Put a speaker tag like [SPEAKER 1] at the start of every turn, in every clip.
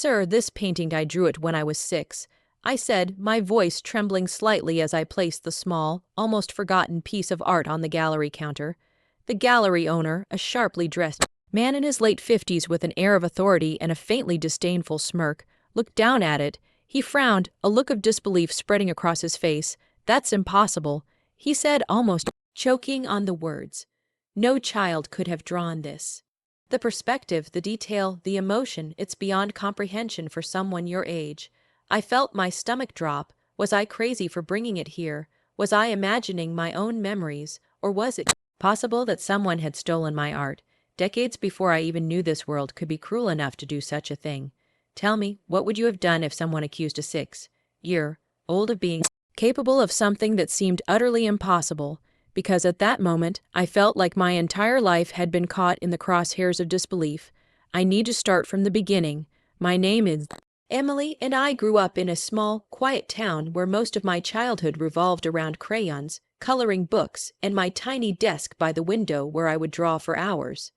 [SPEAKER 1] "Sir, this painting I drew it when I was 6," I said, my voice trembling slightly as I placed the small, almost forgotten piece of art on the gallery counter. The gallery owner, a sharply dressed man in his late 50s with an air of authority and a faintly disdainful smirk, looked down at it. He frowned, a look of disbelief spreading across his face. "That's impossible," he said, almost choking on the words. "No child could have drawn this. The perspective, the detail, the emotion, it's beyond comprehension for someone your age." I felt my stomach drop. Was I crazy for bringing it here? Was I imagining my own memories? Or was it possible that someone had stolen my art, decades before I even knew this world could be cruel enough to do such a thing? Tell me, what would you have done if someone accused a 6-year-old of being capable of something that seemed utterly impossible? Because at that moment, I felt like my entire life had been caught in the crosshairs of disbelief. I need to start from the beginning. My name is Emily, and I grew up in a small, quiet town where most of my childhood revolved around crayons, coloring books, and my tiny desk by the window where I would draw for hours.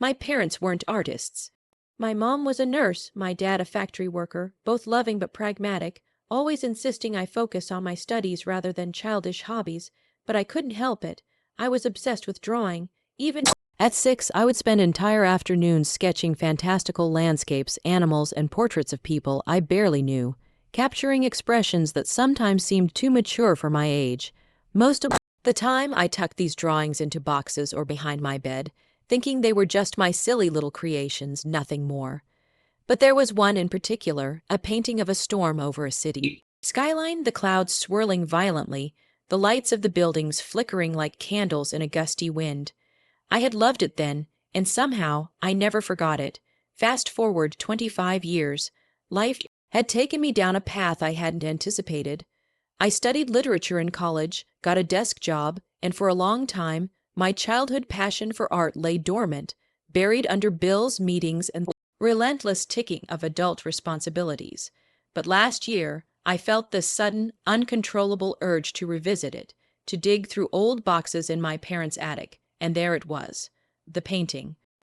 [SPEAKER 1] My parents weren't artists. My mom was a nurse, my dad a factory worker, both loving but pragmatic, always insisting I focus on my studies rather than childish hobbies, but I couldn't help it. I was obsessed with drawing. Even at 6, I would spend entire afternoons sketching fantastical landscapes, animals, and portraits of people I barely knew, capturing expressions that sometimes seemed too mature for my age. Most of the time, I tucked these drawings into boxes or behind my bed, thinking they were just my silly little creations, nothing more. But there was one in particular, a painting of a storm over a city skyline, the clouds swirling violently, the lights of the buildings flickering like candles in a gusty wind. I had loved it then, and somehow I never forgot it. Fast forward 25 years, life had taken me down a path I hadn't anticipated. I studied literature in college, got a desk job, and for a long time, my childhood passion for art lay dormant, buried under bills, meetings, and the relentless ticking of adult responsibilities. But last year, I felt this sudden, uncontrollable urge to revisit it, to dig through old boxes in my parents' attic. And there it was, the painting.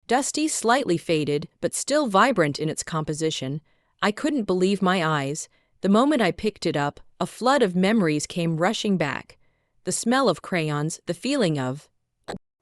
[SPEAKER 1] Dusty, slightly faded, but still vibrant in its composition. I couldn't believe my eyes. The moment I picked it up, a flood of memories came rushing back. The smell of crayons, the feeling of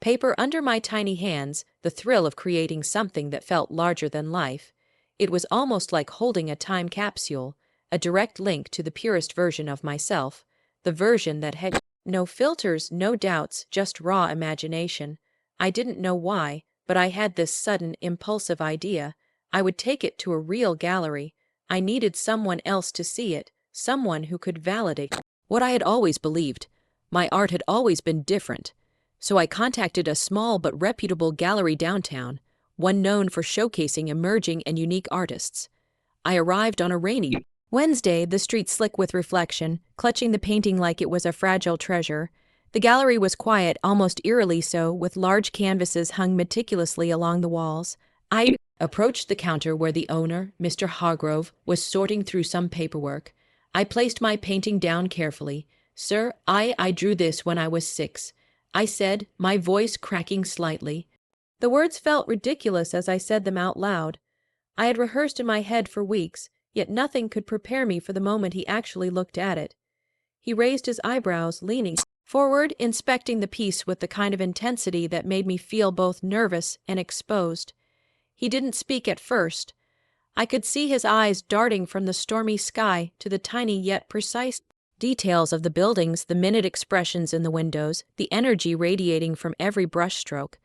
[SPEAKER 1] paper under my tiny hands, the thrill of creating something that felt larger than life. It was almost like holding a time capsule, a direct link to the purest version of myself, the version that had no filters, no doubts, just raw imagination. I didn't know why, but I had this sudden, impulsive idea. I would take it to a real gallery. I needed someone else to see it, someone who could validate what I had always believed. My art had always been different. So I contacted a small but reputable gallery downtown, one known for showcasing emerging and unique artists. I arrived on a rainy Wednesday, the street slick with reflection, clutching the painting like it was a fragile treasure. The gallery was quiet, almost eerily so, with large canvases hung meticulously along the walls. I approached the counter where the owner, Mr. Hargrove, was sorting through some paperwork. I placed my painting down carefully. "Sir, I drew this when I was 6, I said, my voice cracking slightly. The words felt ridiculous as I said them out loud. I had rehearsed in my head for weeks, yet nothing could prepare me for the moment he actually looked at it. He raised his eyebrows, leaning forward, inspecting the piece with the kind of intensity that made me feel both nervous and exposed. He didn't speak at first. I could see his eyes darting from the stormy sky to the tiny yet precise details of the buildings, the minute expressions in the windows, the energy radiating from every brushstroke.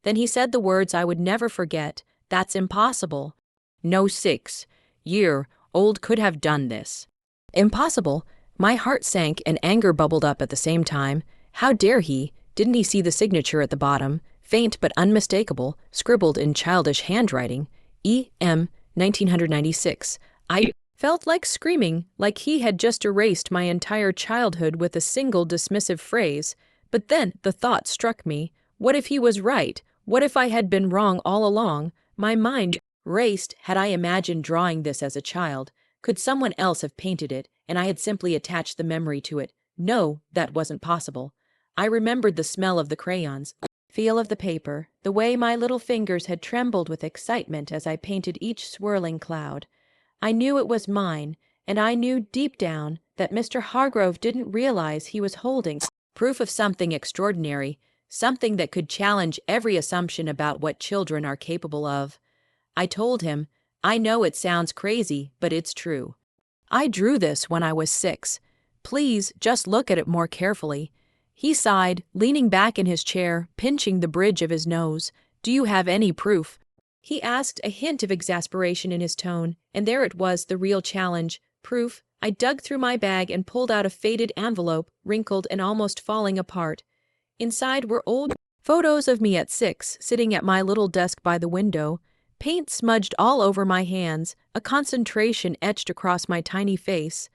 [SPEAKER 1] Then he said the words I would never forget. "That's impossible. No 6-year-old could have done this." Impossible. My heart sank and anger bubbled up at the same time. How dare he? Didn't he see the signature at the bottom, faint but unmistakable, scribbled in childish handwriting? E.M. 1996. I felt like screaming, like he had just erased my entire childhood with a single dismissive phrase. But then the thought struck me. What if he was right? What if I had been wrong all along? My mind raced. Had I imagined drawing this as a child? Could someone else have painted it, and I had simply attached the memory to it? No, that wasn't possible. I remembered the smell of the crayons, feel of the paper, the way my little fingers had trembled with excitement as I painted each swirling cloud. I knew it was mine, and I knew deep down that Mr. Hargrove didn't realize he was holding proof of something extraordinary, something that could challenge every assumption about what children are capable of. I told him, I know it sounds crazy, but it's true. I drew this when I was 6. Please just look at it more carefully. He sighed, leaning back in his chair, pinching the bridge of his nose. Do you have any proof? He asked, a hint of exasperation in his tone, and there it was, the real challenge. Proof. I dug through my bag and pulled out a faded envelope, wrinkled and almost falling apart. Inside were old photos of me at 6, sitting at my little desk by the window. Paint smudged all over my hands, a concentration etched across my tiny face.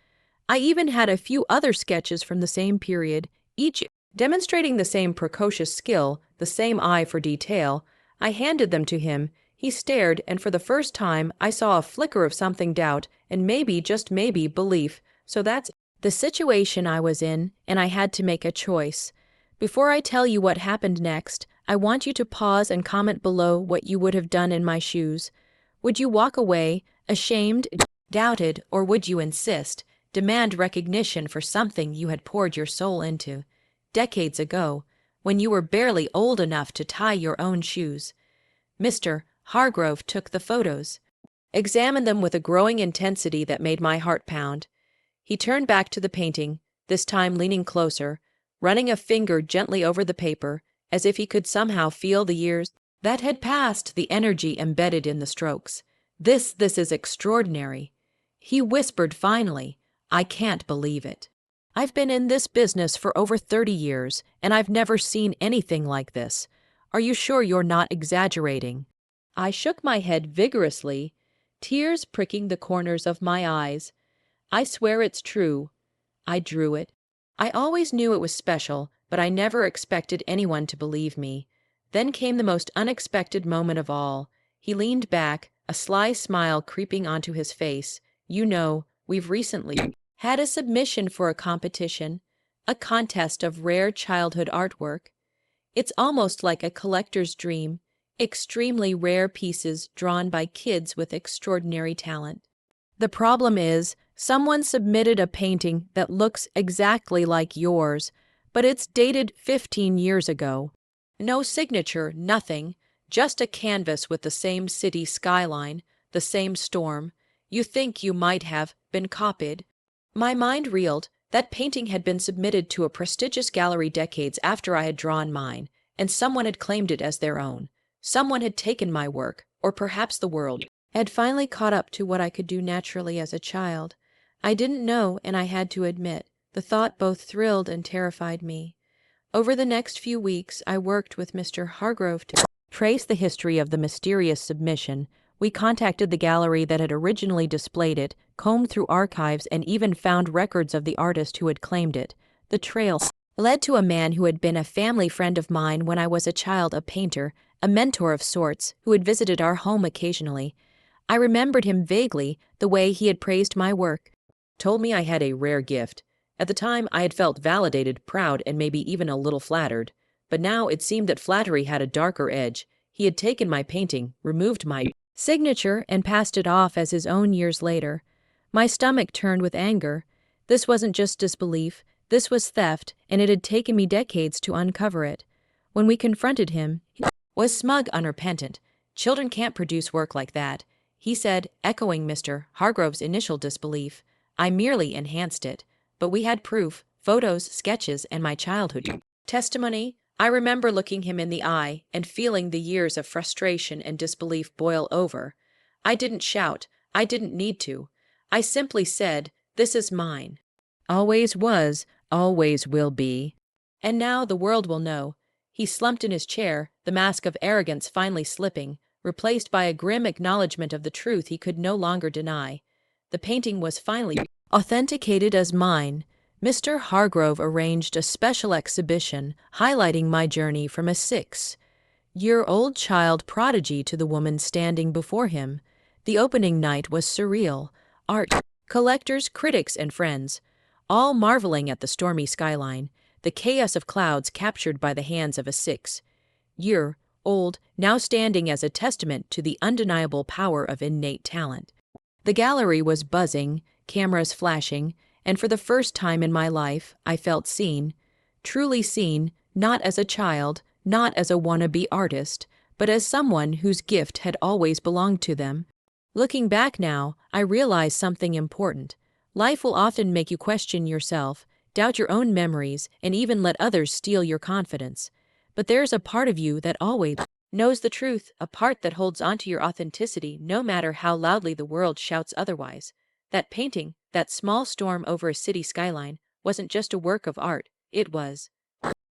[SPEAKER 1] I even had a few other sketches from the same period, each demonstrating the same precocious skill, the same eye for detail. I handed them to him. He stared, and for the first time I saw a flicker of something doubt, and maybe, just maybe, belief. So that's the situation I was in, and I had to make a choice. Before I tell you what happened next, I want you to pause and comment below what you would have done in my shoes. Would you walk away, ashamed, doubted, or would you insist, demand recognition for something you had poured your soul into, decades ago, when you were barely old enough to tie your own shoes? Mr. Hargrove took the photos, examined them with a growing intensity that made my heart pound. He turned back to the painting, this time leaning closer, running a finger gently over the paper, as if he could somehow feel the years that had passed, the energy embedded in the strokes. This is extraordinary. He whispered finally, I can't believe it. I've been in this business for over 30 years, and I've never seen anything like this. Are you sure you're not exaggerating? I shook my head vigorously, tears pricking the corners of my eyes. I swear it's true. I drew it. I always knew it was special, but I never expected anyone to believe me. Then came the most unexpected moment of all. He leaned back, a sly smile creeping onto his face. You know, we've recently had a submission for a competition, a contest of rare childhood artwork. It's almost like a collector's dream, extremely rare pieces drawn by kids with extraordinary talent. The problem is, someone submitted a painting that looks exactly like yours, but it's dated 15 years ago. No signature, nothing, just a canvas with the same city skyline, the same storm. You think you might have been copied. My mind reeled. That painting had been submitted to a prestigious gallery decades after I had drawn mine, and someone had claimed it as their own. Someone had taken my work, or perhaps the world had finally caught up to what I could do naturally as a child. I didn't know, and I had to admit, the thought both thrilled and terrified me. Over the next few weeks, I worked with Mr. Hargrove to trace the history of the mysterious submission. We contacted the gallery that had originally displayed it, combed through archives, and even found records of the artist who had claimed it. The trail led to a man who had been a family friend of mine when I was a child, a painter, a mentor of sorts, who had visited our home occasionally. I remembered him vaguely, the way he had praised my work. Told me I had a rare gift. At the time, I had felt validated, proud, and maybe even a little flattered. But now it seemed that flattery had a darker edge. He had taken my painting, removed my signature, and passed it off as his own years later. My stomach turned with anger. This wasn't just disbelief. This was theft, and it had taken me decades to uncover it. When we confronted him, he was smug, unrepentant. Children can't produce work like that, he said, echoing Mr. Hargrove's initial disbelief. I merely enhanced it. But we had proof, photos, sketches, and my childhood testimony. I remember looking him in the eye and feeling the years of frustration and disbelief boil over. I didn't shout. I didn't need to. I simply said, this is mine. Always was, always will be. And now the world will know. He slumped in his chair, the mask of arrogance finally slipping, replaced by a grim acknowledgement of the truth he could no longer deny. The painting was finally authenticated as mine. Mr. Hargrove arranged a special exhibition highlighting my journey from a 6-year-old child prodigy to the woman standing before him. The opening night was surreal. Art collectors, critics, and friends, all marveling at the stormy skyline, the chaos of clouds captured by the hands of a 6-year-old, now standing as a testament to the undeniable power of innate talent. The gallery was buzzing, cameras flashing, and for the first time in my life, I felt seen. Truly seen, not as a child, not as a wannabe artist, but as someone whose gift had always belonged to them. Looking back now, I realize something important. Life will often make you question yourself, doubt your own memories, and even let others steal your confidence. But there's a part of you that always knows the truth, a part that holds onto your authenticity no matter how loudly the world shouts otherwise. That painting, that small storm over a city skyline, wasn't just a work of art, it was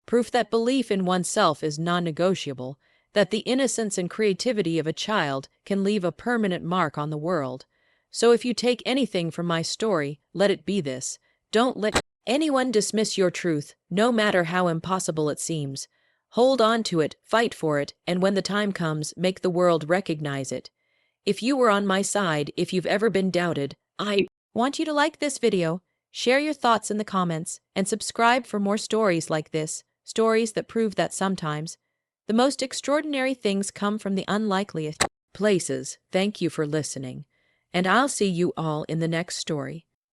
[SPEAKER 1] proof that belief in oneself is non-negotiable, that the innocence and creativity of a child can leave a permanent mark on the world. So if you take anything from my story, let it be this: don't let anyone dismiss your truth, no matter how impossible it seems. Hold on to it, fight for it, and when the time comes, make the world recognize it. If you were on my side, if you've ever been doubted, I want you to like this video, share your thoughts in the comments, and subscribe for more stories like this, stories that prove that sometimes the most extraordinary things come from the unlikeliest places. Thank you for listening, and I'll see you all in the next story.